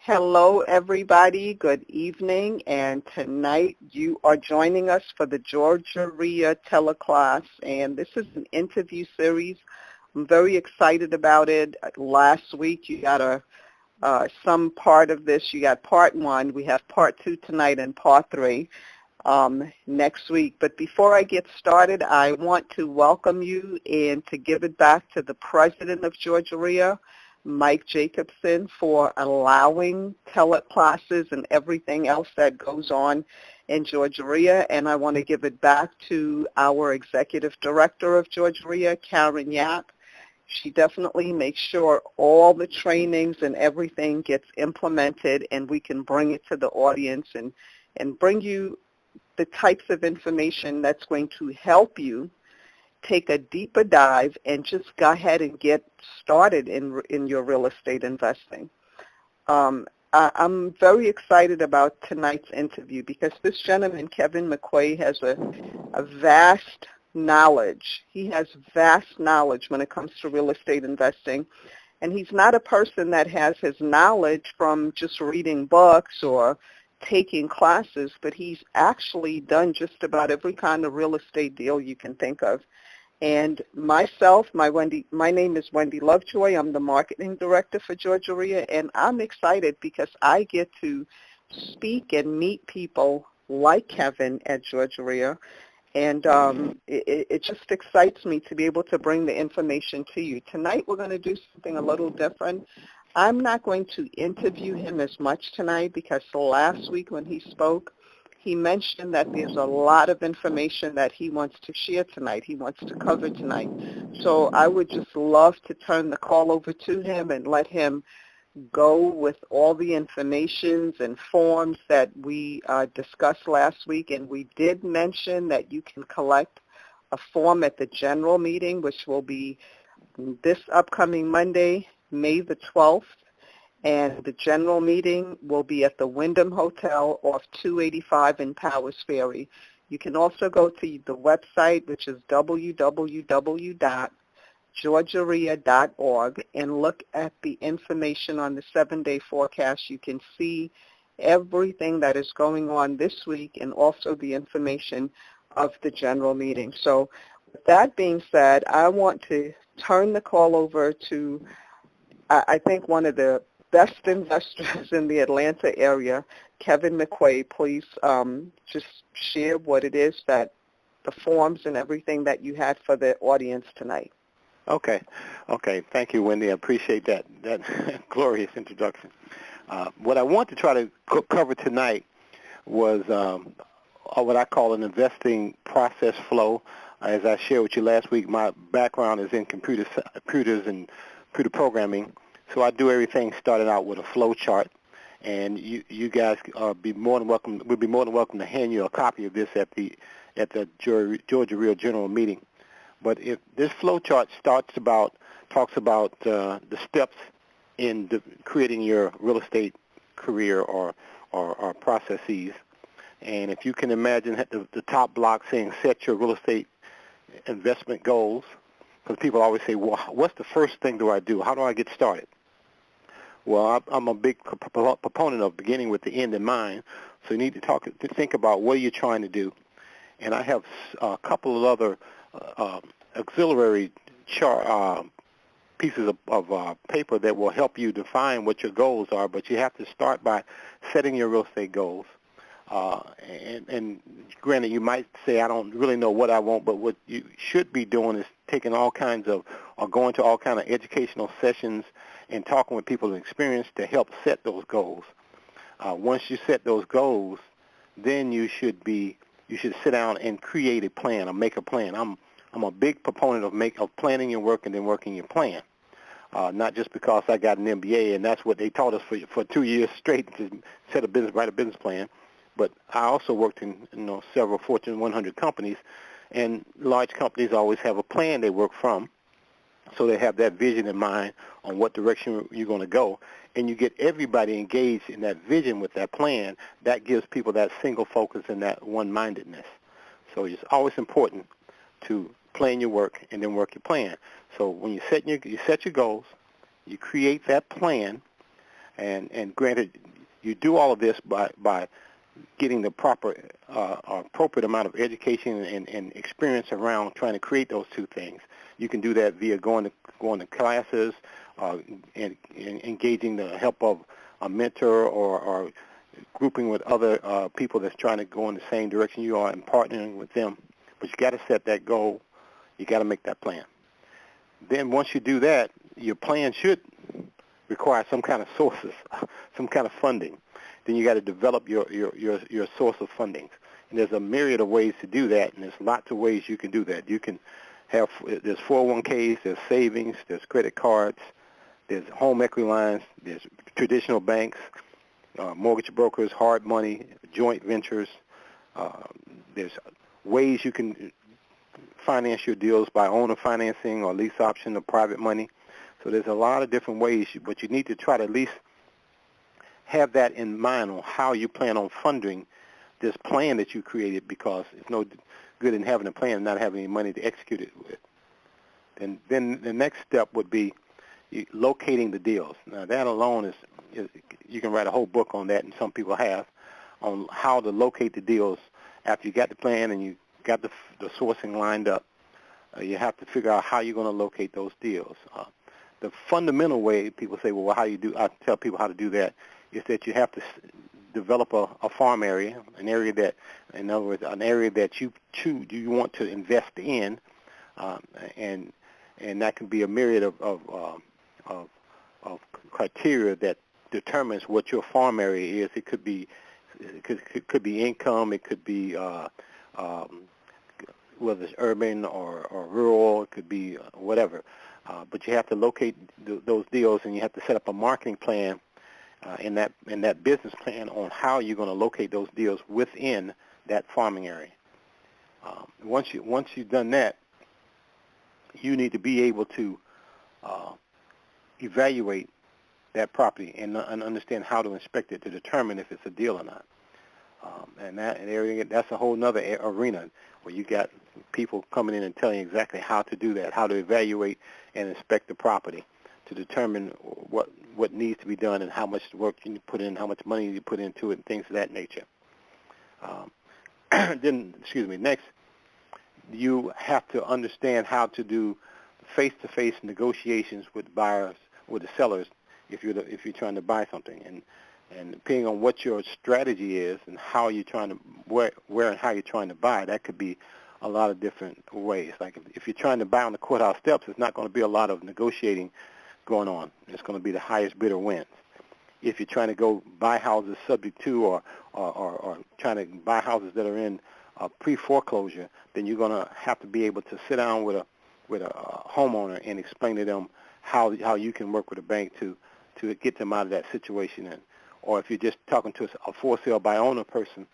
Hello, everybody. Good evening. And tonight you are joining us for the GaREIA teleclass. And this is an interview series. I'm very excited about it. Last week you got some part of this. You got part one. We have part two tonight and part three next week. But before I get started, I want to welcome you and to give it back to the president of GaREIA, Mike Jacobson, for allowing teleclasses and everything else that goes on in GaREIA. And I want to give it back to our executive director of GaREIA, Karen Yap. She definitely makes sure all the trainings and everything gets implemented and we can bring it to the audience and bring you the types of information that's going to help you take a deeper dive and just go ahead and get started in your real estate investing. I'm very excited about tonight's interview because this gentleman, Kevin McQuay, has a vast knowledge. He has vast knowledge when it comes to real estate investing. And he's not a person that has his knowledge from just reading books or taking classes, but he's actually done just about every kind of real estate deal you can think of. And myself, my name is Wendy Lovejoy. I'm the marketing director for GaREIA, and I'm excited because I get to speak and meet people like Kevin at GaREIA, and it just excites me to be able to bring the information to you. Tonight we're going to do something a little different. I'm not going to interview him as much tonight because last week when he spoke, he mentioned that there's a lot of information that he wants to share tonight, he wants to cover tonight. So I would just love to turn the call over to him and let him go with all the informations and forms that we discussed last week. And we did mention that you can collect a form at the general meeting, which will be this upcoming Monday, May the 12th. And the general meeting will be at the Wyndham Hotel off 285 in Powers Ferry. You can also go to the website, which is www.georgeria.org, and look at the information on the 7-day forecast. You can see everything that is going on this week and also the information of the general meeting. So with that being said, I want to turn the call over to, I think, one of the best investors in the Atlanta area, Kevin McQuay. Please just share what it is that the forms and everything that you had for the audience tonight. Okay. Thank you, Wendy. I appreciate that glorious introduction. What I want to try to cover tonight was what I call an investing process flow. As I shared with you last week, my background is in computers and computer programming. So I do everything starting out with a flow chart, and you guys we'd be more than welcome to hand you a copy of this at the GaREIA general meeting. But if this flow chart talks about the steps in creating your real estate career or processes, and if you can imagine the top block saying set your real estate investment goals, because people always say, well, what's the first thing do I do? How do I get started? Well, I'm a big proponent of beginning with the end in mind, so you need to think about what you're trying to do. And I have a couple of other auxiliary pieces of paper that will help you define what your goals are, but you have to start by setting your real estate goals. And granted, you might say, I don't really know what I want, but what you should be doing is taking all kinds of, or going to all kinds of educational sessions and talking with people with experience to help set those goals. Once you set those goals, then you should sit down and create a plan or make a plan. I'm a big proponent of planning your work and then working your plan. Not just because I got an MBA and that's what they taught us for 2 years straight to write a business plan. But I also worked in several Fortune 100 companies, and large companies always have a plan they work from, so they have that vision in mind on what direction you're going to go, and you get everybody engaged in that vision with that plan. That gives people that single focus and that one-mindedness. So it's always important to plan your work and then work your plan. So when you set your goals, you create that plan, And granted, you do all of this by getting the proper appropriate amount of education and experience around trying to create those two things. You can do that via going to classes, and engaging the help of a mentor or grouping with other people that's trying to go in the same direction you are and partnering with them. But you got to set that goal. You got to make that plan. Then once you do that, your plan should require some kind of sources, some kind of funding. Then you got to develop your source of funding. And there's a myriad of ways to do that, and there's lots of ways you can do that. You can have, there's 401ks, there's savings, there's credit cards, there's home equity lines, there's traditional banks, mortgage brokers, hard money, joint ventures. There's ways you can finance your deals by owner financing or lease option or private money. So there's a lot of different ways, but you need to try to at least have that in mind on how you plan on funding this plan that you created, because it's no good in having a plan and not having any money to execute it with. And then the next step would be locating the deals. Now that alone is you can write a whole book on that, and some people have, on how to locate the deals after you got the plan and you got the sourcing lined up. You have to figure out how you're going to locate those deals. The fundamental way people say, well, how you do? I tell people how to do that is that you have to develop a farm area, an area that, in other words, an area that you want to invest in, and that can be a myriad of criteria that determines what your farm area is. It could be income. It could be whether it's urban or rural. It could be whatever. But you have to locate those deals, and you have to set up a marketing plan in that business plan on how you're going to locate those deals within that farming area. Once you've done that, you need to be able to evaluate that property and understand how to inspect it to determine if it's a deal or not. And that area, that's a whole other arena where you got people coming in and telling you exactly how to do that, how to evaluate and inspect the property to determine what needs to be done and how much work you put in, how much money you put into it, and things of that nature. Next, you have to understand how to do face-to-face negotiations with buyers, with the sellers, if you're trying to buy something. And depending on what your strategy is and how you're trying to, where and how you're trying to buy, that could be a lot of different ways. Like if you're trying to buy on the courthouse steps, it's not going to be a lot of negotiating going on. It's going to be the highest bidder wins. If you're trying to go buy houses subject to or trying to buy houses that are in pre-foreclosure, then you're going to have to be able to sit down with a homeowner and explain to them how you can work with a bank to get them out of that situation. Or if you're just talking to a for sale by owner person,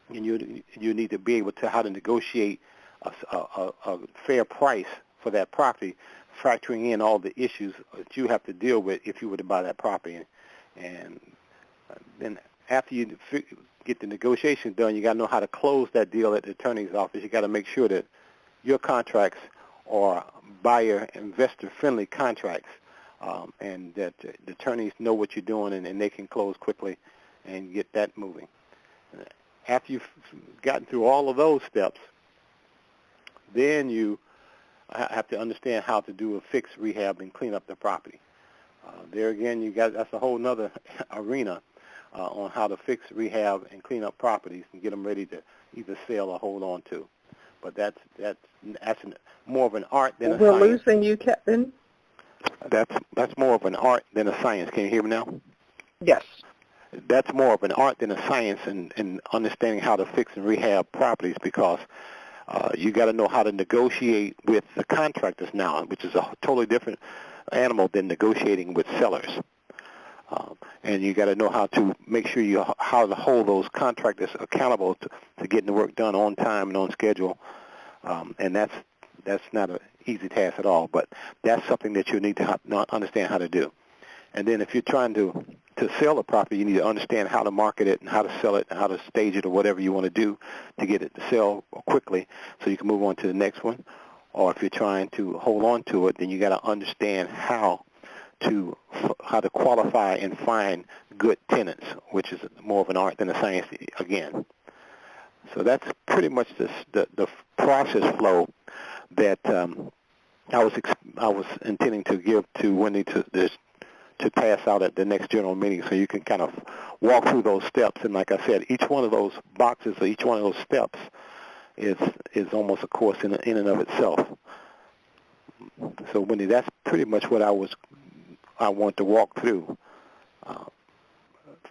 and you need to be able to how to negotiate a fair price for that property, factoring in all the issues that you have to deal with if you were to buy that property. And then after you get the negotiation done, you got to know how to close that deal at the attorney's office. You got to make sure that your contracts are buyer-investor-friendly contracts, and that the attorneys know what you're doing and they can close quickly and get that moving. After you've gotten through all of those steps, then you have to understand how to do a fix, rehab, and clean up the property. There again, that's a whole other arena on how to fix, rehab, and clean up properties and get them ready to either sell or hold on to. But that's more of an art than a science. We're losing you, Kevin. That's more of an art than a science. Can you hear me now? Yes. That's more of an art than a science in understanding how to fix and rehab properties, because you got to know how to negotiate with the contractors now, which is a totally different animal than negotiating with sellers. And you got to know how to make sure how to hold those contractors accountable to getting the work done on time and on schedule. And that's not an easy task at all, but that's something that you need to understand how to do. And then if you're trying to sell a property, you need to understand how to market it and how to sell it and how to stage it or whatever you want to do to get it to sell quickly so you can move on to the next one. Or if you're trying to hold on to it, then you got to understand how to qualify and find good tenants, which is more of an art than a science again. So that's pretty much the process flow that I was intending to give to Wendy to pass out at the next general meeting, so you can kind of walk through those steps. And like I said, each one of those boxes or each one of those steps is almost a course in and of itself. So Wendy, that's pretty much what I want to walk through.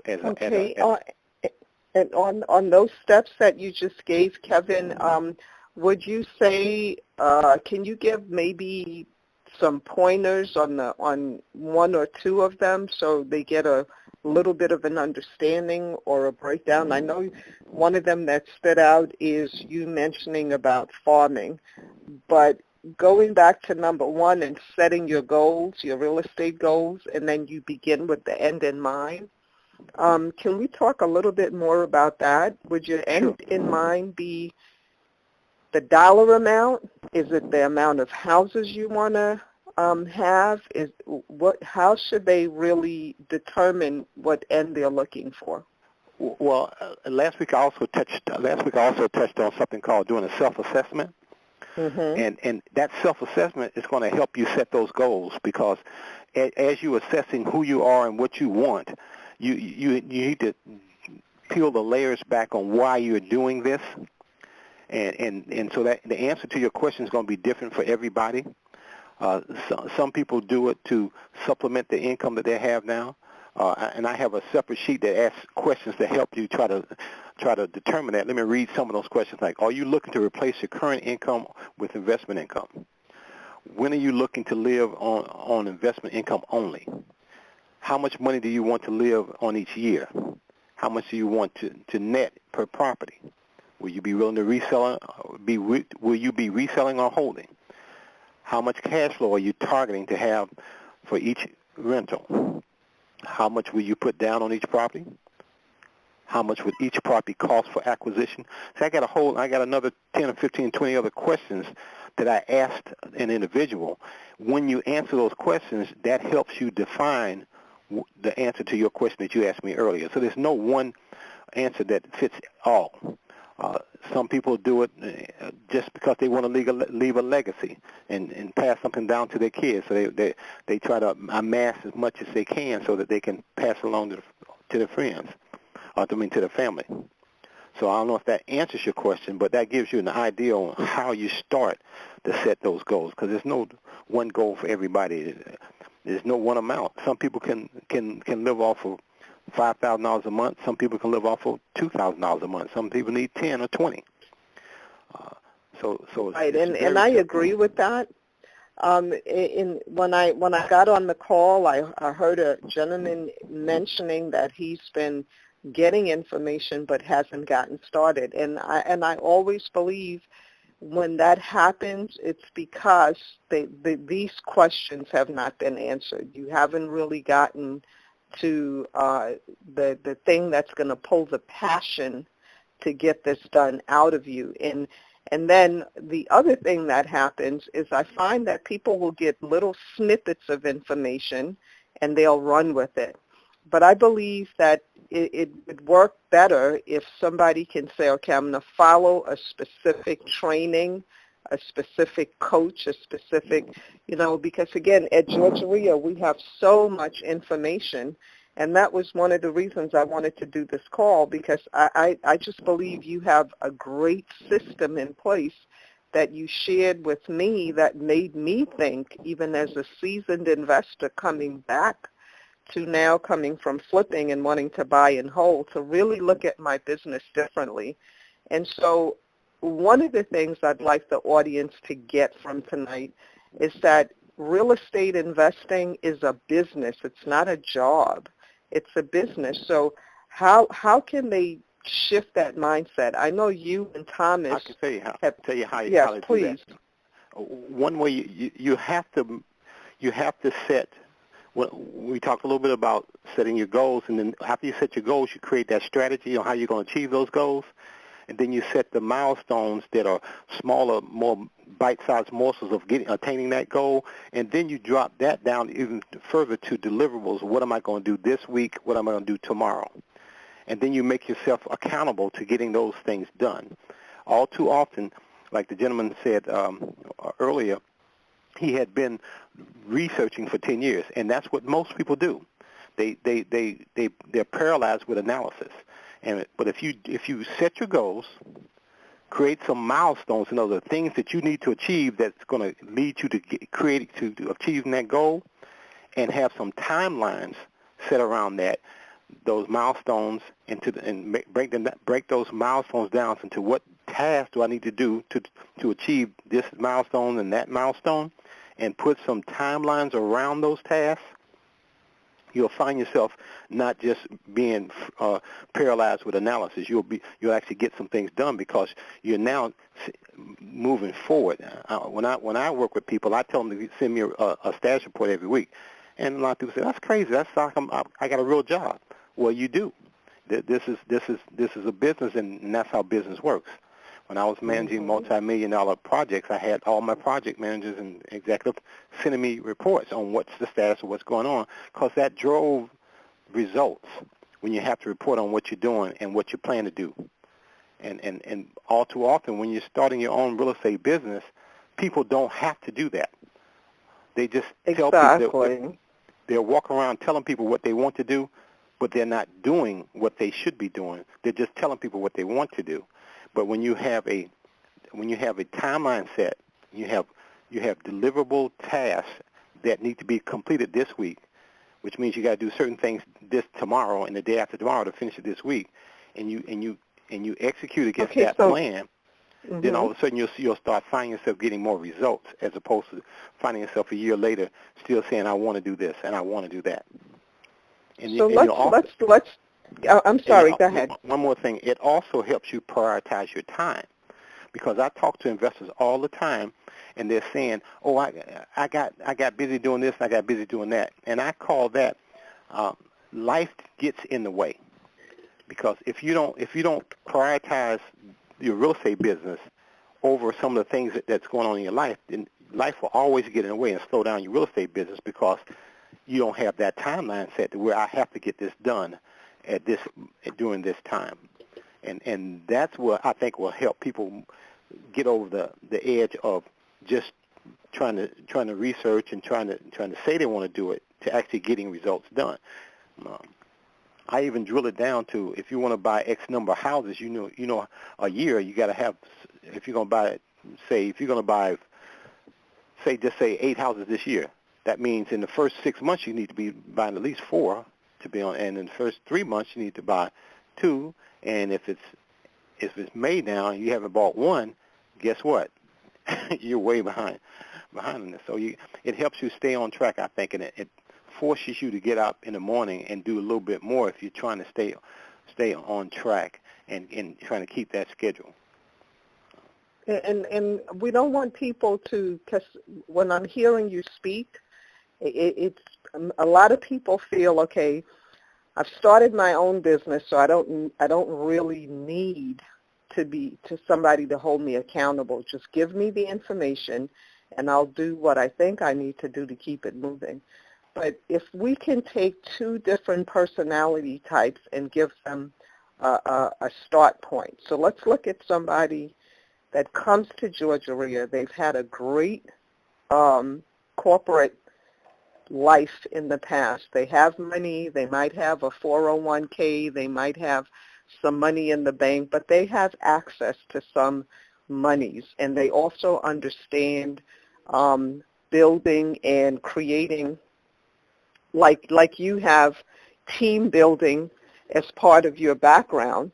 Okay. And on those steps that you just gave, Kevin, would you say, can you give maybe some pointers on one or two of them so they get a little bit of an understanding or a breakdown? I know one of them that stood out is you mentioning about farming, but going back to number one and setting your goals, your real estate goals, and then you begin with the end in mind. Can we talk a little bit more about that? Would your end in mind be the dollar amount? Is it the amount of houses you want to have? How should they really determine what end they're looking for? Well, last week I also touched on something called doing a self-assessment. Mm-hmm. And that self-assessment is going to help you set those goals, because as you're assessing who you are and what you want, you need to peel the layers back on why you're doing this. And so that the answer to your question is going to be different for everybody. Some people do it to supplement the income that they have now. And I have a separate sheet that asks questions to help you try to determine that. Let me read some of those questions, like, are you looking to replace your current income with investment income? When are you looking to live on investment income only? How much money do you want to live on each year? How much do you want to net per property? Will you be willing to resell? Will you be reselling or holding? How much cash flow are you targeting to have for each rental? How much will you put down on each property? How much would each property cost for acquisition? So I got another 10 or 15, 20 other questions that I asked an individual. When you answer those questions, that helps you define the answer to your question that you asked me earlier. So there's no one answer that fits all. Some people do it just because they want to leave a legacy and pass something down to their kids. So they try to amass as much as they can so that they can pass it along to their friends, to their family. So I don't know if that answers your question, but that gives you an idea on how you start to set those goals, because there's no one goal for everybody. There's no one amount. Some people can live off of $5,000 a month. Some people can live off of $2,000 a month. Some people need 10 or 20. So right, and I agree with that. When I got on the call, I heard a gentleman mentioning that he's been getting information but hasn't gotten started, and I always believe when that happens, it's because these questions have not been answered. You haven't really gotten to the thing that's going to pull the passion to get this done out of you. And then the other thing that happens is I find that people will get little snippets of information and they'll run with it. But I believe that it would work better if somebody can say, okay, I'm going to follow a specific training, a specific coach, a specific, because again, at GaREIA, we have so much information. And that was one of the reasons I wanted to do this call, because I just believe you have a great system in place that you shared with me that made me think, even as a seasoned investor coming back to now coming from flipping and wanting to buy and hold, to really look at my business differently. And so one of the things I'd like the audience to get from tonight is that real estate investing is a business. It's not a job. It's a business. So how can they shift that mindset? I know you and Thomas. I can tell you how. Yes, how to please. do that. One way you have to set. We talked a little bit about setting your goals, and then after you set your goals, you create that strategy on how you're going to achieve those goals. and then you set the milestones that are smaller, more bite-sized morsels of attaining that goal, and then you drop that down even further to deliverables. What am I going to do this week? What am I going to do tomorrow? And then you make yourself accountable to getting those things done. All too often, like the gentleman said earlier, he had been researching for 10 years, and that's what most people do. They're paralyzed with analysis. But if you set your goals, create some milestones, the things that you need to achieve that's going to lead you to achieving that goal, and have some timelines set around that, those milestones, and break those milestones down into what task do I need to do to achieve this milestone and that milestone, and put some timelines around those tasks, you'll find yourself not just being paralyzed with analysis. You'll actually get some things done because you're now moving forward. When I work with people, I tell them to send me a status report every week, and a lot of people say, "That's crazy. That's like I got a real job." Well, you do. This is a business, and that's how business works. When I was managing multi-million-dollar projects, I had all my project managers and executives sending me reports on what's the status of what's going on, because that drove results when you have to report on what you're doing and what you plan to do. And all too often, when you're starting your own real estate business, people don't have to do that. They just tell people they'll walk around telling people what they want to do, but they're not doing what they should be doing. They're just telling people what they want to do. But when you have a timeline set, you have deliverable tasks that need to be completed this week, which means you got to do certain things this tomorrow and the day after tomorrow to finish it this week, and you execute against that plan. Then all of a sudden you'll start finding yourself getting more results, as opposed to finding yourself a year later still saying, I want to do this and I want to do that. And so let's I'm sorry, go ahead. One more thing. It also helps you prioritize your time, because I talk to investors all the time, and they're saying, "Oh, I got busy doing this, I got busy doing that," and I call that life gets in the way. Because if you don't prioritize your real estate business over some of the things that's going on in your life, then life will always get in the way and slow down your real estate business, because you don't have that timeline set to where I have to get this done during this time, and that's what I think will help people get over the edge of just trying to research and trying to say they want to do it to actually getting results done. I even drill it down to, if you want to buy X number of houses, a year you got to have. If you're going to buy, just say 8 houses this year, that means in the first 6 months you need to be buying at least 4. And in the first 3 months you need to buy 2, and if it's May now and you haven't bought 1, guess what? You're way behind on this. So it helps you stay on track, I think, and it forces you to get up in the morning and do a little bit more if you're trying to stay on track and trying to keep that schedule. And we don't want people to, because when I'm hearing you speak, it's a lot of people feel, okay, I've started my own business, so I don't really need to somebody to hold me accountable. Just give me the information, and I'll do what I think I need to do to keep it moving. But if we can take 2 different personality types and give them a start point. So let's look at somebody that comes to GaREIA. They've had a great corporate life in the past. They have money. They might have a 401k. They might have some money in the bank, but they have access to some monies, and they also understand building and creating, like you have team building as part of your background.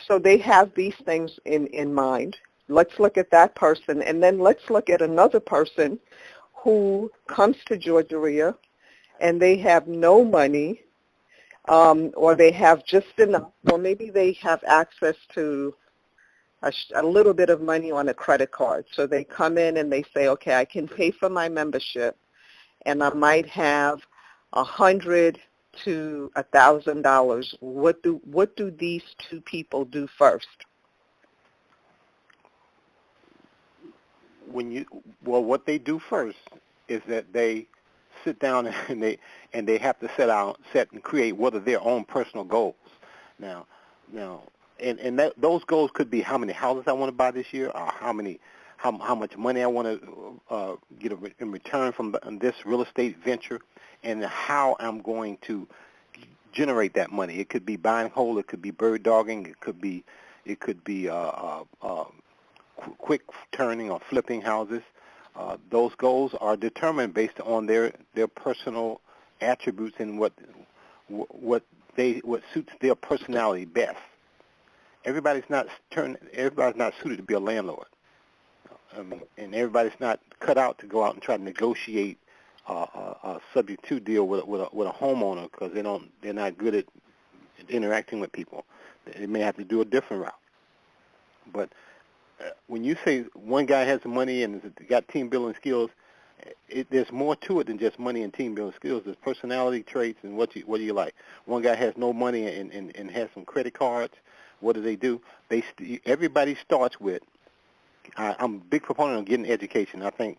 So they have these things in mind. Let's look at that person, and then let's look at another person who comes to GaREIA and they have no money, or they have just enough, or maybe they have access to a little bit of money on a credit card. So they come in and they say, okay, I can pay for my membership, and I might have $100 to $1,000. What do these 2 people do first? what they do first is that they sit down and they have to set and create what are their own personal goals. Now, those goals could be how many houses I want to buy this year, or how much money I want to get in return from this real estate venture, and how I'm going to generate that money. It could be buying whole, it could be bird dogging, it could be quick turning or flipping houses. Those goals are determined based on their personal attributes and what suits their personality best. Everybody's not suited to be a landlord, and everybody's not cut out to go out and try to negotiate a subject to deal with a homeowner, because they're not good at interacting with people. They may have to do a different route. But when you say one guy has the money and has got team building skills, there's more to it than just money and team building skills. There's personality traits and what do you like. One guy has no money and has some credit cards. What do? Everybody starts with. I'm a big proponent of getting education. I think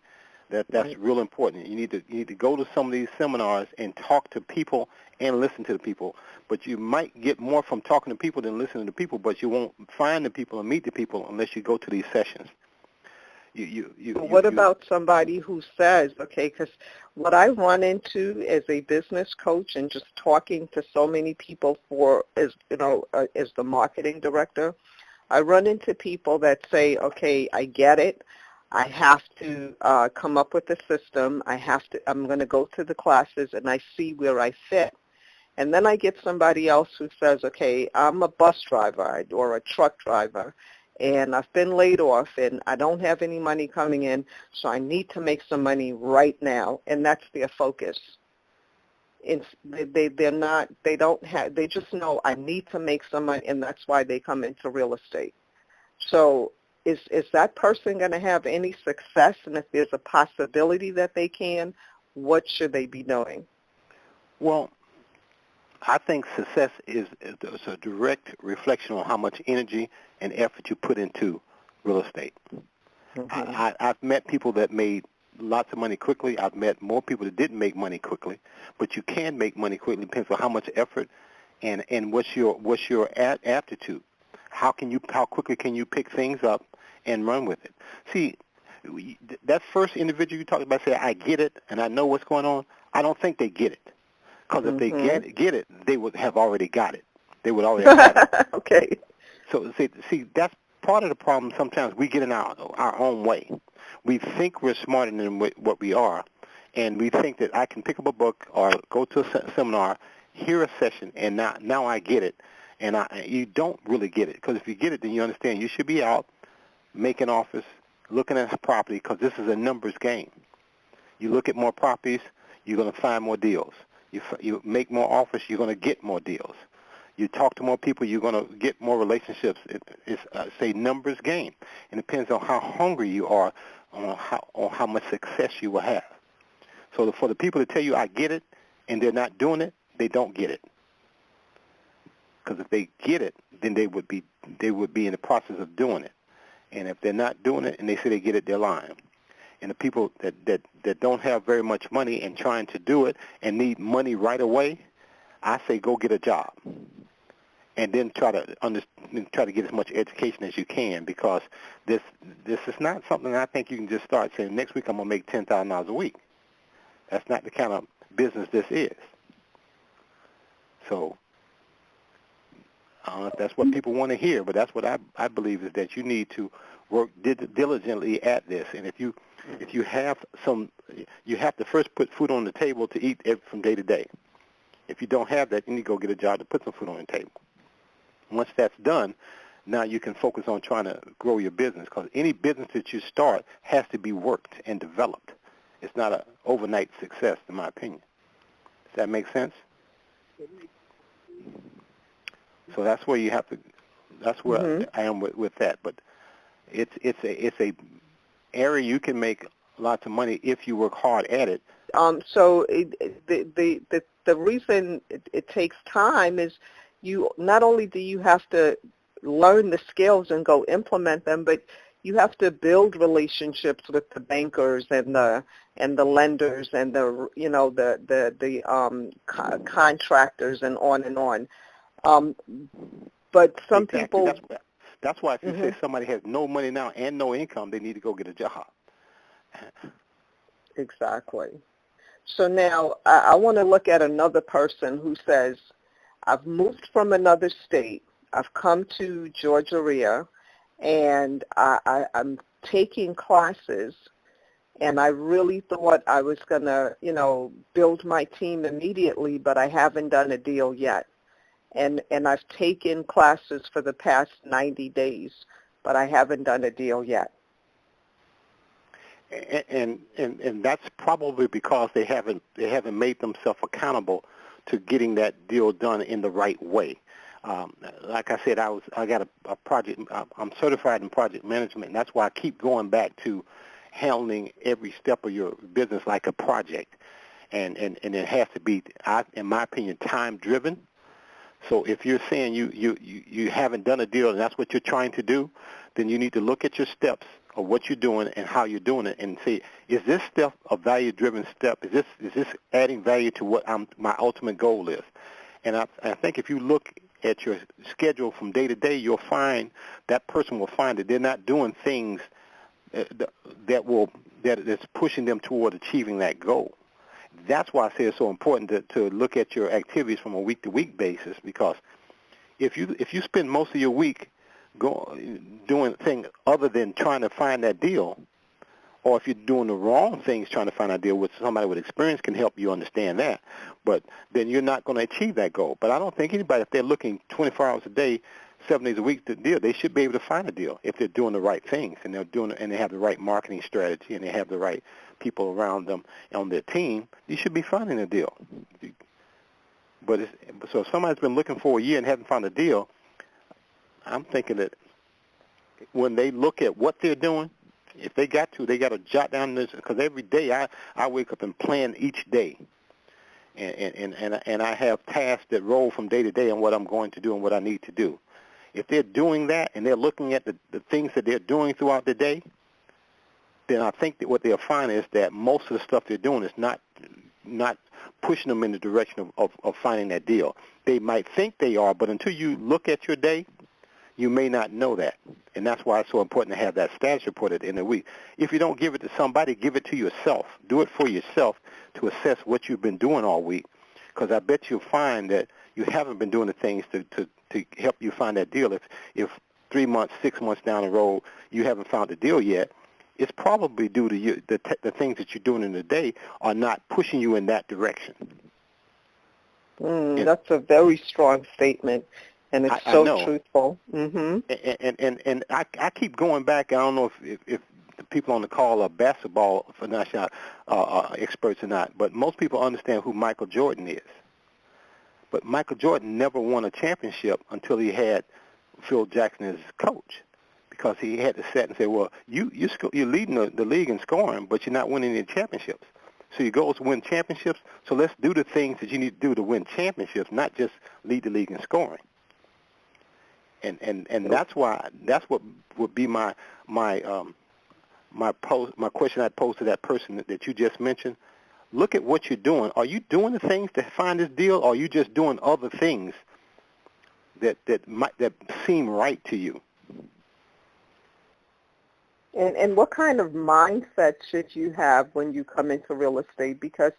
that's real important. You need to go to some of these seminars and talk to people and listen to the people. But you might get more from talking to people than listening to people, but you won't find the people and meet the people unless you go to these sessions. What about somebody who says, okay, because what I run into as a business coach and just talking to so many people as the marketing director, I run into people that say, okay, I get it. I have to come up with a system. I'm going to go to the classes and I see where I fit. And then I get somebody else who says, okay, I'm a bus driver or a truck driver, and I've been laid off and I don't have any money coming in, so I need to make some money right now, and that's their focus. They just know I need to make some money, and that's why they come into real estate. So is that person going to have any success? And if there's a possibility that they can, what should they be doing? Well, I think success is a direct reflection on how much energy and effort you put into real estate. Mm-hmm. I've met people that made lots of money quickly. I've met more people that didn't make money quickly. But you can make money quickly. It depends on how much effort and what's your aptitude. How quickly can you pick things up and run with it? See, that first individual you talked about say, I get it and I know what's going on. I don't think they get it. Because if they get it, they would have already got it. They would already have got it. Okay. So see, that's part of the problem. Sometimes we get in our own way. We think we're smarter than what we are, and we think that I can pick up a book or go to a seminar, hear a session, and now I get it. And you don't really get it, because if you get it, then you understand you should be out making offers, looking at property, because this is a numbers game. You look at more properties, you're going to find more deals. You make more offers, you're going to get more deals. You talk to more people, you're going to get more relationships. It's a numbers game. And it depends on how hungry you are on how much success you will have. So for the people to tell you, I get it, and they're not doing it, they don't get it. Because if they get it, then they would be in the process of doing it. And if they're not doing it and they say they get it, they're lying. And the people that don't have very much money and trying to do it and need money right away, I say go get a job, and then try to get as much education as you can, because this is not something I think you can just start saying next week I'm gonna make $10,000 a week. That's not the kind of business this is. So I don't know if that's what people want to hear, but that's what I believe is that you need to work diligently at this. And if you have you have to first put food on the table to eat from day to day. If you don't have that, you need to go get a job to put some food on the table. Once that's done, now you can focus on trying to grow your business, because any business that you start has to be worked and developed. It's not an overnight success, in my opinion. Does that make sense? So that's where you have to. That's where I am with that. But it's a area you can make lots of money if you work hard at it. So the reason it takes time is you not only do you have to learn the skills and go implement them, but you have to build relationships with the bankers and the lenders and the contractors and on and on. But some exactly. people. That's why if you say somebody has no money now and no income, they need to go get a job. Exactly. So now I want to look at another person who says, I've moved from another state. I've come to GaREIA, and I'm taking classes, and I really thought I was going to, build my team immediately, but I haven't done a deal yet. And I've taken classes for the past 90 days, but I haven't done a deal yet. And that's probably because they haven't made themselves accountable to getting that deal done in the right way. Like I said, I got a project. I'm certified in project management, and that's why I keep going back to handling every step of your business like a project, and it has to be, in my opinion, time driven. So if you're saying you haven't done a deal and that's what you're trying to do, then you need to look at your steps of what you're doing and how you're doing it and see, is this step a value-driven step? Is this adding value to what my ultimate goal is? And I think if you look at your schedule from day to day, you'll find that person will find that they're not doing things that is pushing them toward achieving that goal. That's why I say it's so important to look at your activities from a week-to-week basis, because if you spend most of your week doing things other than trying to find that deal, or if you're doing the wrong things trying to find that deal, which somebody with experience can help you understand that, but then you're not going to achieve that goal. But I don't think anybody, if they're looking 24 hours a day, 7 days a week to deal, they should be able to find a deal if they're doing the right things and they have the right marketing strategy and they have the right people around them on their team. You should be finding a deal. But so if somebody's been looking for a year and hasn't found a deal, I'm thinking that when they look at what they're doing, if they got to jot down this, because every day I wake up and plan each day, and I have tasks that roll from day to day on what I'm going to do and what I need to do. If they're doing that and they're looking at the things that they're doing throughout the day, then I think that what they'll find is that most of the stuff they're doing is not pushing them in the direction of finding that deal. They might think they are, but until you look at your day, you may not know that. And that's why it's so important to have that status report at the end of the week. If you don't give it to somebody, give it to yourself. Do it for yourself to assess what you've been doing all week, because I bet you'll find that you haven't been doing the things to help you find that deal. If 3 months, 6 months down the road you haven't found a deal yet, it's probably due to you, the things that you're doing in the day are not pushing you in that direction. That's a very strong statement, and it's so truthful. And I keep going back. I don't know if the people on the call are basketball experts or not, but most people understand who Michael Jordan is. But Michael Jordan never won a championship until he had Phil Jackson as his coach, because he had to sit and say, well, you're leading the league in scoring, but you're not winning any championships. So your goal is to win championships, so let's do the things that you need to do to win championships, not just lead the league in scoring. And that's what would be my question I'd pose to that person that you just mentioned. Look at what you're doing. Are you doing the things to find this deal, or are you just doing other things that seem right to you? And what kind of mindset should you have when you come into real estate? Because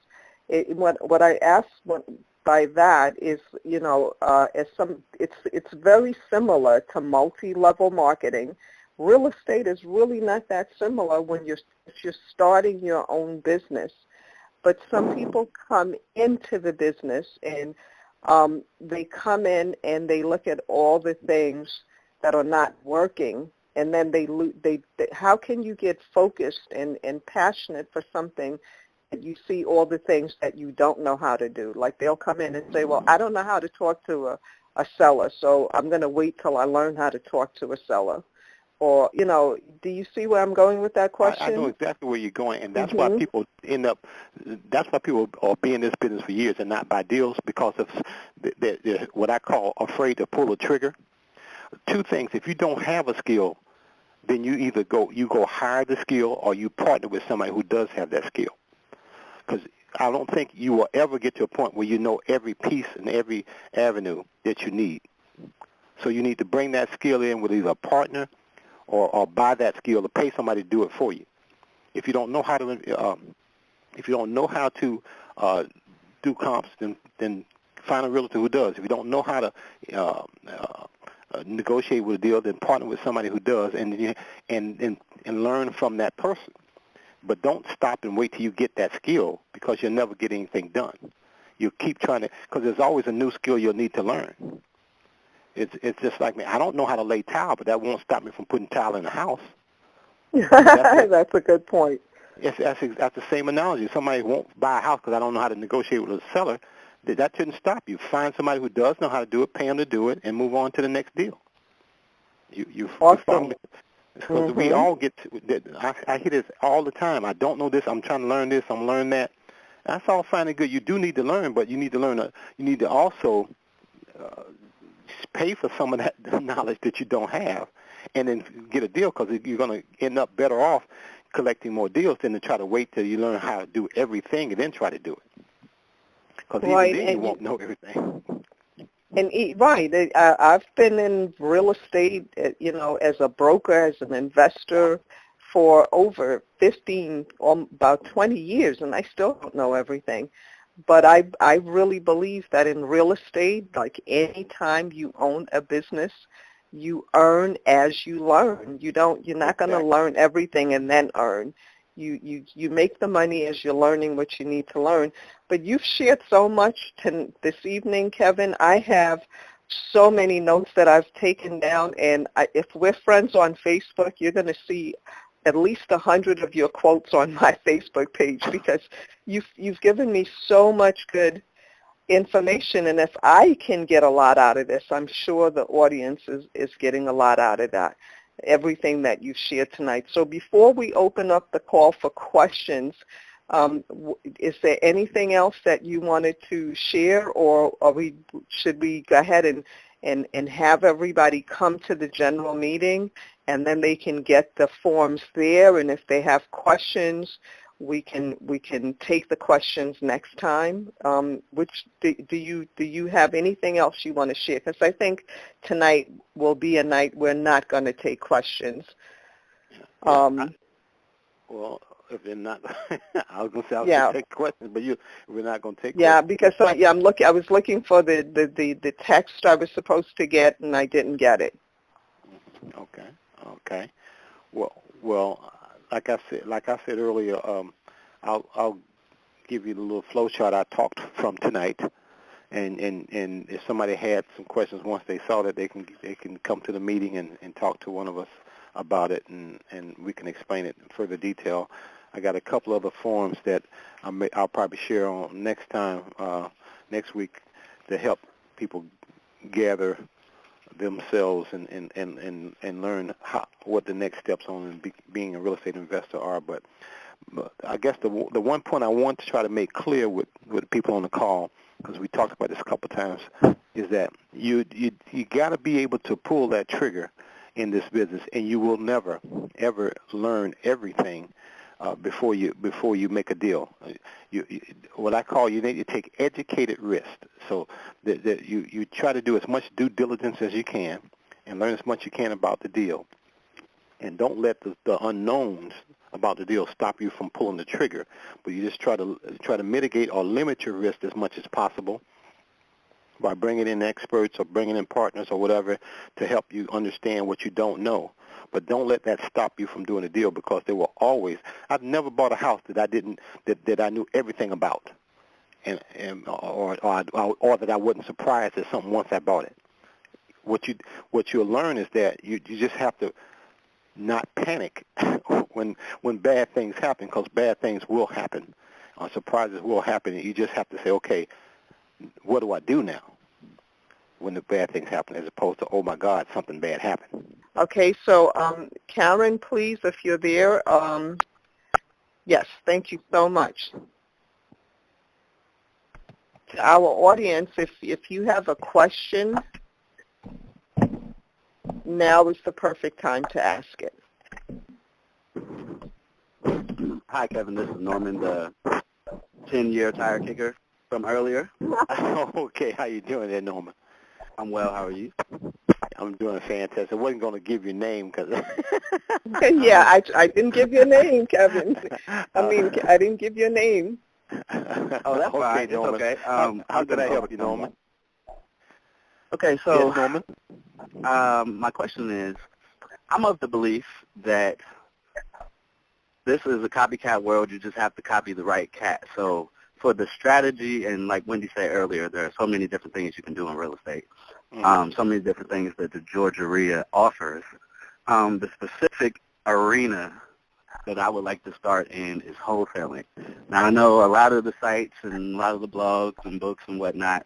what I ask by that is, it's very similar to multi-level marketing. Real estate is really not that similar when you're starting your own business. But some people come into the business and they come in and they look at all the things that are not working, and then they how can you get focused and passionate for something that you see all the things that you don't know how to do? Like they'll come in and say, well, I don't know how to talk to a seller, so I'm going to wait till I learn how to talk to a seller. Or, do you see where I'm going with that question? I know exactly where you're going, and that's why people that's why people are being in this business for years and not buy deals, because of they're what I call afraid to pull a trigger. Two things: if you don't have a skill, then you go hire the skill or you partner with somebody who does have that skill. Because I don't think you will ever get to a point where you know every piece and every avenue that you need. So you need to bring that skill in with either a partner or buy that skill or pay somebody to do it for you. If you don't know how to do comps, then find a realtor who does. If you don't know how to negotiate with a deal, then partner with somebody who does, and learn from that person. But don't stop and wait till you get that skill, because you'll never get anything done. You keep trying to, because there's always a new skill you'll need to learn. It's just like me. I don't know how to lay tile, but that won't stop me from putting tile in the house. That's a good point. That's the same analogy. Somebody won't buy a house because I don't know how to negotiate with a seller. That shouldn't stop you. Find somebody who does know how to do it, pay them to do it, and move on to the next deal. You awesome. Because we all get I hear this all the time. I don't know this. I'm trying to learn this. I'm learning that. That's all fine and good. You do need to learn, but you need to learn. You need to also pay for some of that knowledge that you don't have, and then get a deal, because you're going to end up better off collecting more deals than to try to wait till you learn how to do everything and then try to do it. Because even then you won't know everything. And right, I've been in real estate, as a broker, as an investor, for over 15, about 20 years, and I still don't know everything. But I really believe that in real estate, like any time you own a business, you earn as you learn. You're not going to learn everything and then earn. You make the money as you're learning what you need to learn. But you've shared so much this evening, Kevin. I have so many notes that I've taken down, and if we're friends on Facebook, you're going to see at least 100 of your quotes on my Facebook page, because you've given me so much good information, and if I can get a lot out of this, I'm sure the audience is getting a lot out of that, everything that you've shared tonight. So before we open up the call for questions, is there anything else that you wanted to share, or should we go ahead and have everybody come to the general meeting, and then they can get the forms there, and if they have questions, we can take the questions next time. Do you have anything else you want to share? Because I think tonight will be a night we're not going to take questions. Well, if they're not, I was going to say I was going to take questions, but we're not going to take questions. Yeah, because I was looking for the text I was supposed to get, and I didn't get it. Okay. Well, like I said earlier, I'll give you the little flow chart I talked from tonight, and if somebody had some questions once they saw that, they can come to the meeting and talk to one of us about it, and we can explain it in further detail. I got a couple other forms that I'll probably share on next week, to help people gather themselves and learn what the next steps on being a real estate investor are. But I guess the one point I want to try to make clear with people on the call, because we talked about this a couple of times, is that you got to be able to pull that trigger in this business, and you will never ever learn everything before you make a deal. What I call, you need to take educated risk. So that you try to do as much due diligence as you can and learn as much as you can about the deal, and don't let the unknowns about the deal stop you from pulling the trigger. But you just try to mitigate or limit your risk as much as possible by bringing in experts or bringing in partners or whatever to help you understand what you don't know. But don't let that stop you from doing a deal, because there will always. I've never bought a house that I knew everything about, or that I wasn't surprised at something once I bought it. What you'll learn is that you just have to not panic when bad things happen, because bad things will happen, surprises will happen, and you just have to say, okay, what do I do now when the bad things happen, as opposed to, oh my God, something bad happened. Okay, so Karen, please, if you're there. Yes, thank you so much. To our audience, if you have a question, now is the perfect time to ask it. Hi, Kevin. This is Norman, the 10-year tire kicker from earlier. Okay, how you doing there, Norman? I'm well. How are you? I'm doing fantastic. I wasn't going to give your name because. Yeah, I didn't give your name, Kevin. I didn't give your name. Oh, that's okay, fine. Norman. It's okay. How can I help you, Norman? Okay, so yes, Norman. My question is, I'm of the belief that this is a copycat world. You just have to copy the right cat. So for the strategy, and like Wendy said earlier, there are so many different things you can do in real estate. So many different things that the Georgia REIA offers. The specific arena that I would like to start in is wholesaling. Now, I know a lot of the sites and a lot of the blogs and books and whatnot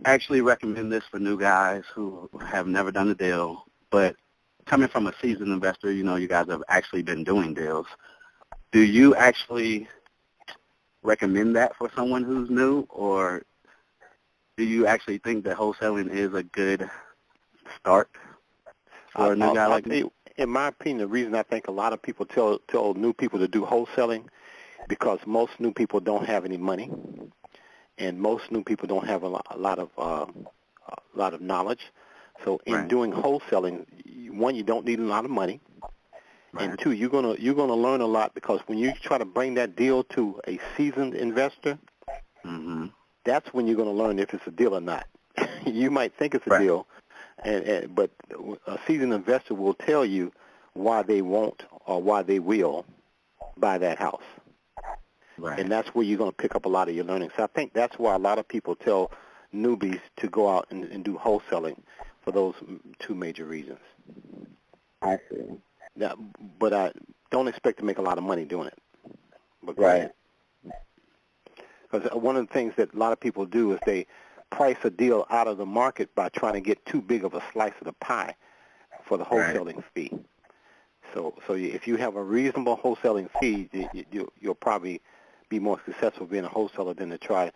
actually recommend this for new guys who have never done a deal, but coming from a seasoned investor, you know, you guys have actually been doing deals. Do you actually recommend that for someone who's new, or do you actually think that wholesaling is a good start for a new guy like me? In my opinion, the reason I think a lot of people tell new people to do wholesaling because most new people don't have any money, and most new people don't have a lot of knowledge. So in doing wholesaling, one, you don't need a lot of money, and two, you're gonna learn a lot because when you try to bring that deal to a seasoned investor, that's when you're going to learn if it's a deal or not. You might think it's a deal, but a seasoned investor will tell you why they won't or why they will buy that house. And that's where you're going to pick up a lot of your learning. So I think that's why a lot of people tell newbies to go out and do wholesaling for those two major reasons. I see. Now, but I don't expect to make a lot of money doing it. But because one of the things that a lot of people do is they price a deal out of the market by trying to get too big of a slice of the pie for the wholesaling fee. So if you have a reasonable wholesaling fee, you'll probably be more successful being a wholesaler than to try.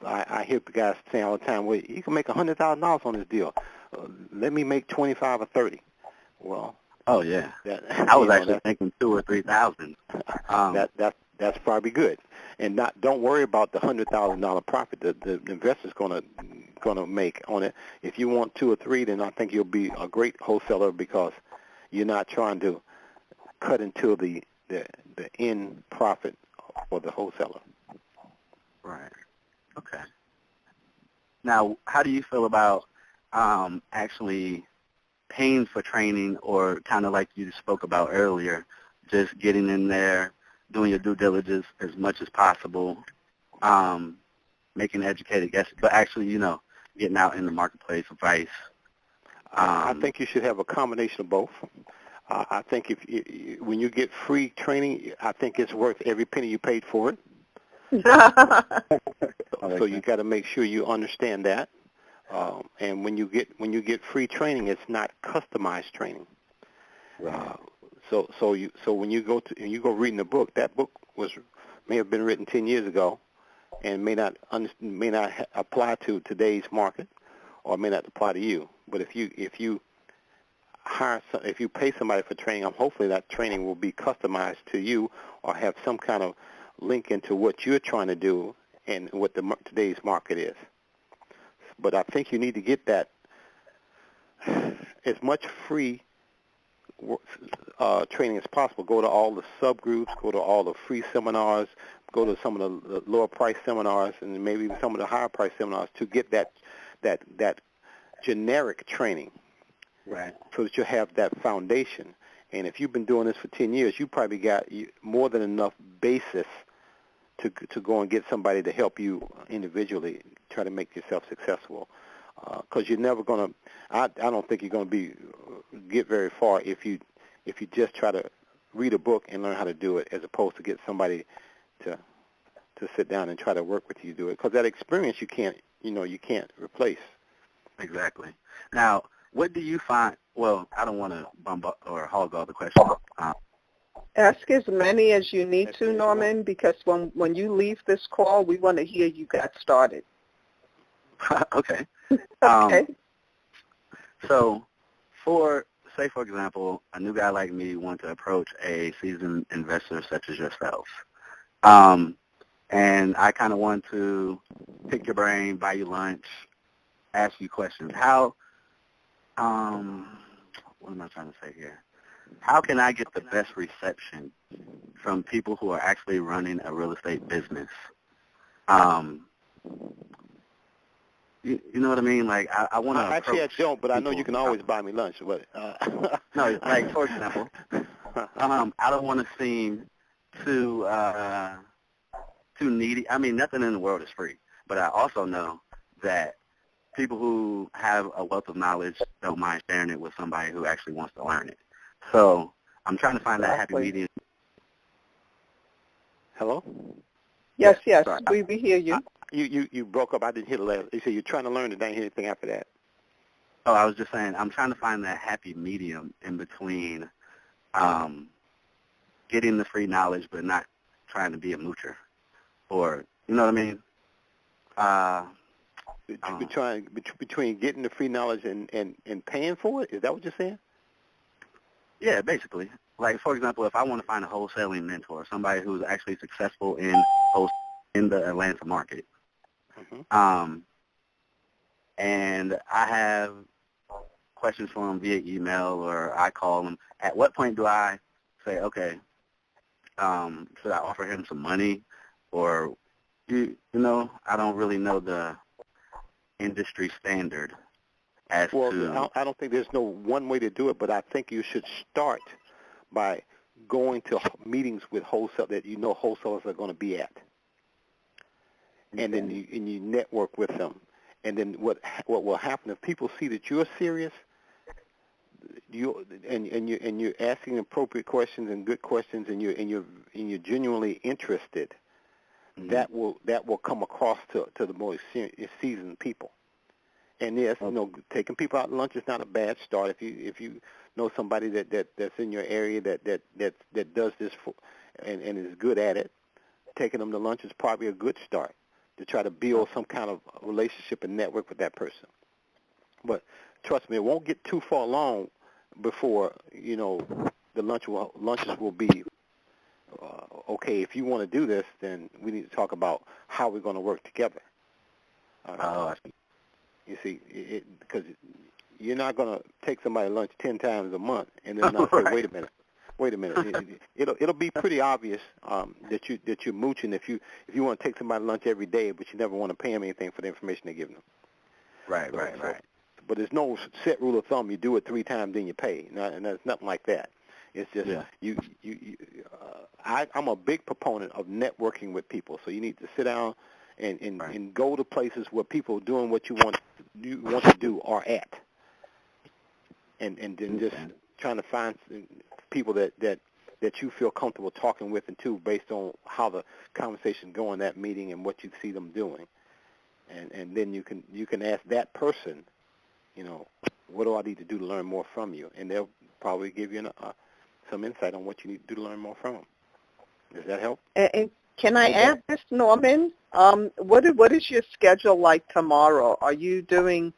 I hear the guys saying all the time, well, you can make $100,000 on this deal. Let me make 25 or 30. Well, oh yeah, I was actually thinking 2,000 or 3,000. That's probably good, and don't worry about the $100,000 profit that the investor's gonna make on it. If you want 2 or 3, then I think you'll be a great wholesaler because you're not trying to cut into the end profit for the wholesaler. Right. Okay. Now, how do you feel about actually paying for training, or kind of like you spoke about earlier, just getting in there, doing your due diligence as much as possible, making educated guesses, but actually, you know, getting out in the marketplace, advice? I think you should have a combination of both. I think when you get free training, I think it's worth every penny you paid for it. So you got to make sure you understand that. And when you get free training, it's not customized training. So when you go reading a book, that book may have been written 10 years ago, and may not apply to today's market, or may not apply to you. But if you pay somebody for training, hopefully that training will be customized to you, or have some kind of link into what you're trying to do and what today's market is. But I think you need to get that as much free training as possible. Go to all the subgroups, go to all the free seminars, go to some of the lower price seminars, and maybe even some of the higher price seminars to get that generic training. So that you have that foundation. And if you've been doing this for 10 years, you probably got more than enough basis to go and get somebody to help you individually try to make yourself successful. Because you're never going to, I don't think you're going to get very far if you just try to read a book and learn how to do it, as opposed to get somebody to sit down and try to work with you to do it. Because that experience you can't replace. Exactly. Now, what do you find? Well, I don't want to bump up or hog all the questions. Ask as many as you need to, Norman, because when you leave this call, we want to hear you got started. Okay. Okay. So say, for example, a new guy like me wants to approach a seasoned investor such as yourself. And I kind of want to pick your brain, buy you lunch, ask you questions. How, what am I trying to say here? How can I get the best reception from people who are actually running a real estate business? You know what I mean? Like, I want to Actually, I don't, but I know you can always buy me lunch. But no, like, for example, I don't want to seem too needy. I mean, nothing in the world is free. But I also know that people who have a wealth of knowledge don't mind sharing it with somebody who actually wants to learn it. So I'm trying to find that happy medium. Hello? Yes, yes, sorry. we hear you. You broke up. I didn't hear the last. You said you're trying to learn it. I didn't hear anything after that. Oh, I was just saying I'm trying to find that happy medium in between getting the free knowledge but not trying to be a moocher. Or, you know what I mean? Between getting the free knowledge and paying for it? Is that what you're saying? Yeah, basically. Like, for example, if I want to find a wholesaling mentor, somebody who's actually successful in the Atlanta market, and I have questions for them via email or I call them, at what point do I say, okay, should I offer him some money? Or, you know, I don't really know the industry standard as to... Well, I don't think there's no one way to do it, but I think you should start by going to meetings with wholesale that you know wholesalers are going to be at. And then you network with them. And then what will happen if people see that you're serious, you're asking appropriate questions and good questions, and you're genuinely interested, that will come across to the more seasoned people. And yes, you know, taking people out to lunch is not a bad start. If you know somebody that's in your area that does this and is good at it, taking them to lunch is probably a good start to try to build some kind of relationship and network with that person. But trust me, it won't get too far along before, you know, the lunches will be okay. If you want to do this, then we need to talk about how we're going to work together. I see. You see, because you're not going to take somebody to lunch 10 times a month and then not say, right. wait a minute. It'll be pretty obvious that you're mooching if you want to take somebody to lunch every day, but you never want to pay them anything for the information they're giving them. Right. But there's no set rule of thumb. You do it 3 times, then you pay. And there's nothing like that. It's just I'm a big proponent of networking with people. So you need to sit down and go to places where people doing what you want to do are at, and then just trying to find people that you feel comfortable talking with and to based on how the conversation go in that meeting and what you see them doing, and then you can ask that person, you know, what do I need to do to learn more from you, and they'll probably give you some insight on what you need to do to learn more from them. Does that help? And can I ask this, Norman? What is your schedule like tomorrow? Are you doing?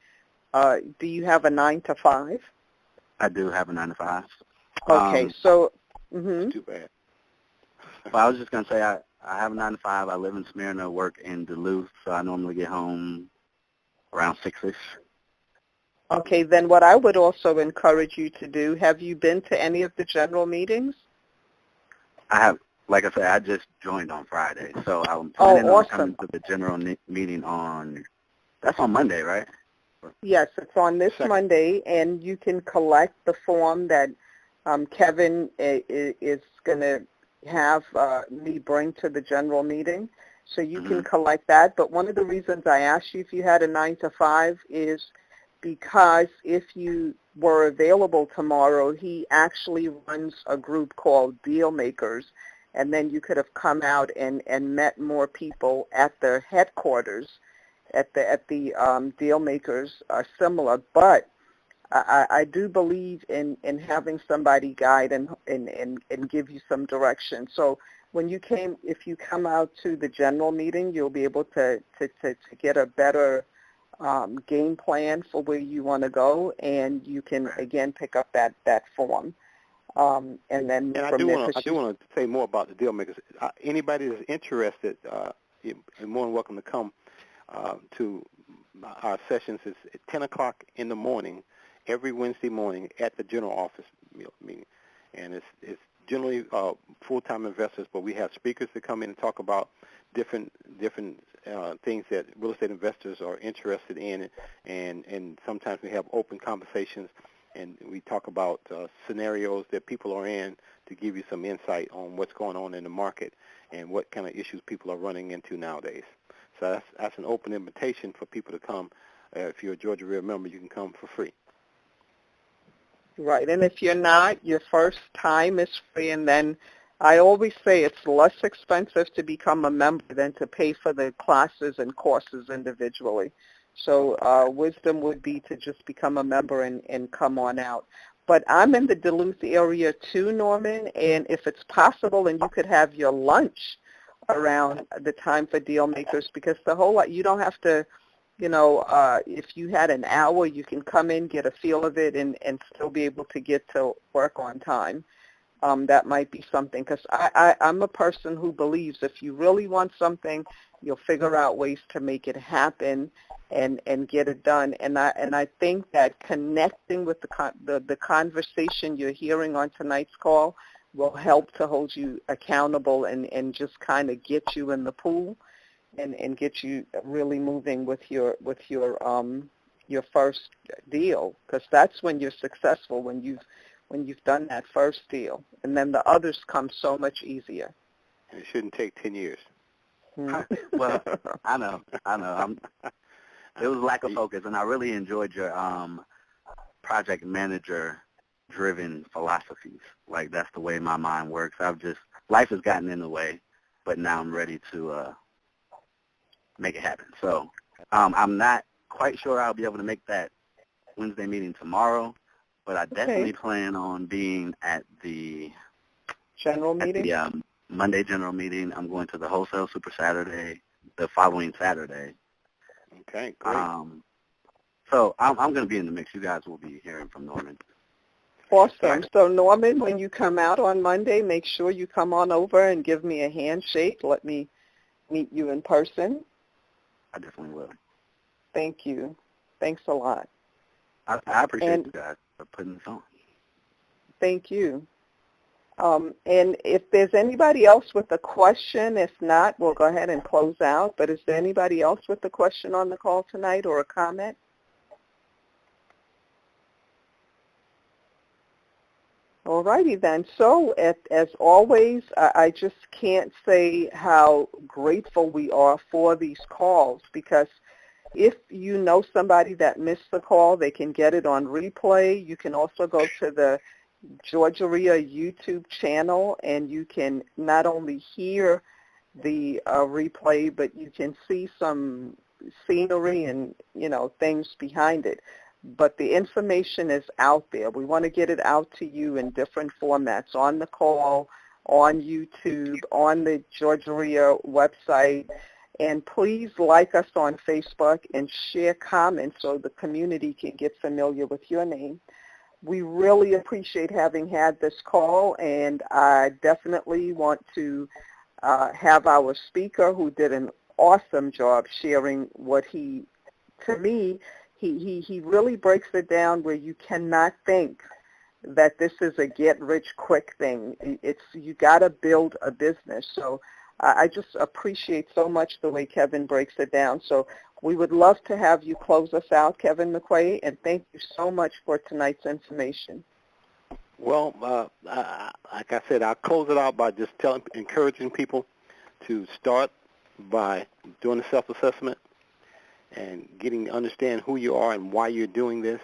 Do you have a 9 to 5? I do have a 9 to 5. Okay, so. Too bad. Well, I was just gonna say I have a 9 to 5. I live in Smyrna, work in Duluth, so I normally get home around 6ish. Okay, then what I would also encourage you to do. Have you been to any of the general meetings? I have. Like I said, I just joined on Friday, so I'm planning on coming to the general meeting that's on Monday, right? Yes, it's on this Monday, and you can collect the form that Kevin is going to have me bring to the general meeting. So you can collect that. But one of the reasons I asked you if you had a 9 to 5 is because if you were available tomorrow, he actually runs a group called Deal Makers. And then you could have come out and met more people at the headquarters, at the deal makers are similar. But I do believe in having somebody guide and give you some direction. So if you come out to the general meeting, you'll be able to get a better game plan for where you want to go, and you can, again, pick up that form. And then and I from do there, want to say more about the deal makers. Anybody that's interested, you're more than welcome to come to our sessions. It's at 10 o'clock in the morning, every Wednesday morning at the general office meeting. And it's generally full-time investors, but we have speakers that come in and talk about different things that real estate investors are interested in, and sometimes we have open conversations, and we talk about scenarios that people are in to give you some insight on what's going on in the market and what kind of issues people are running into nowadays. So that's an open invitation for people to come. If you're a Georgia REIA member, you can come for free. Right, and if you're not, your first time is free, and then I always say it's less expensive to become a member than to pay for the classes and courses individually. So wisdom would be to just become a member and come on out. But I'm in the Duluth area too, Norman, and if it's possible, and you could have your lunch around the time for deal makers, because the whole lot, you don't have to, if you had an hour, you can come in, get a feel of it, and still be able to get to work on time. That might be something, because I'm a person who believes if you really want something, you'll figure out ways to make it happen and get it done. And I think that connecting with the conversation you're hearing on tonight's call will help to hold you accountable and just kind of get you in the pool and get you really moving with your first deal, because that's when you're successful, when you've done that first deal, and then the others come so much easier. And it shouldn't take 10 years. Well, I know. It was lack of focus, and I really enjoyed your project manager-driven philosophies. Like, that's the way my mind works. Life has gotten in the way, but now I'm ready to make it happen. So I'm not quite sure I'll be able to make that Wednesday meeting tomorrow, but I definitely plan on being at the general meeting. At the Monday general meeting. I'm going to the Wholesale Super Saturday the following Saturday. Okay, great. So I'm going to be in the mix. You guys will be hearing from Norman. Awesome. So Norman, when you come out on Monday, make sure you come on over and give me a handshake. Let me meet you in person. I definitely will. Thank you. Thanks a lot. I appreciate you guys for putting this on. Thank you. And if there's anybody else with a question, if not, we'll go ahead and close out. But is there anybody else with a question on the call tonight or a comment? All righty then. So as always, I just can't say how grateful we are for these calls, because if you know somebody that missed the call, they can get it on replay. You can also go to the Georgia REIA YouTube channel, and you can not only hear the replay, but you can see some scenery and, things behind it. But the information is out there. We want to get it out to you in different formats, on the call, on YouTube, on the Georgia REIA website. And please like us on Facebook and share comments so the community can get familiar with your name. We really appreciate having had this call, and I definitely want to have our speaker, who did an awesome job sharing what he really breaks it down where you cannot think that this is a get-rich-quick thing. You got to build a business. So I just appreciate so much the way Kevin breaks it down. So we would love to have you close us out, Kevin McQuay, and thank you so much for tonight's information. Well, like I said, I'll close it out by just encouraging people to start by doing a self-assessment and getting to understand who you are and why you're doing this,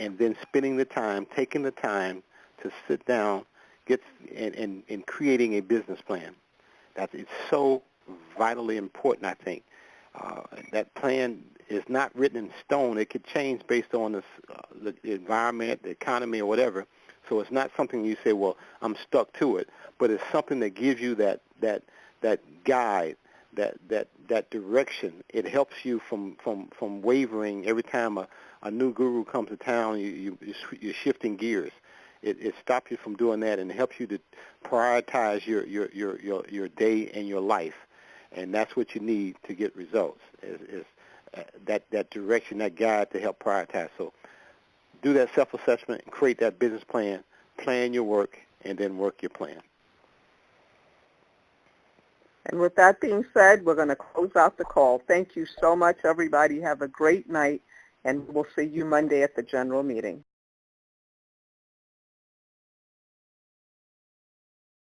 and then taking the time to sit down, and creating a business plan. It's so vitally important, I think. That plan is not written in stone. It could change based on the environment, the economy, or whatever. So it's not something you say, well, I'm stuck to it. But it's something that gives you that guide, that direction. It helps you from wavering every time a new guru comes to town. You're shifting gears. It stops you from doing that, and it helps you to prioritize your day and your life, and that's what you need to get results. Is that direction, that guide to help prioritize. So do that self-assessment and create that business plan, plan your work, and then work your plan. And with that being said, we're going to close out the call. Thank you so much, everybody. Have a great night, and we'll see you Monday at the general meeting.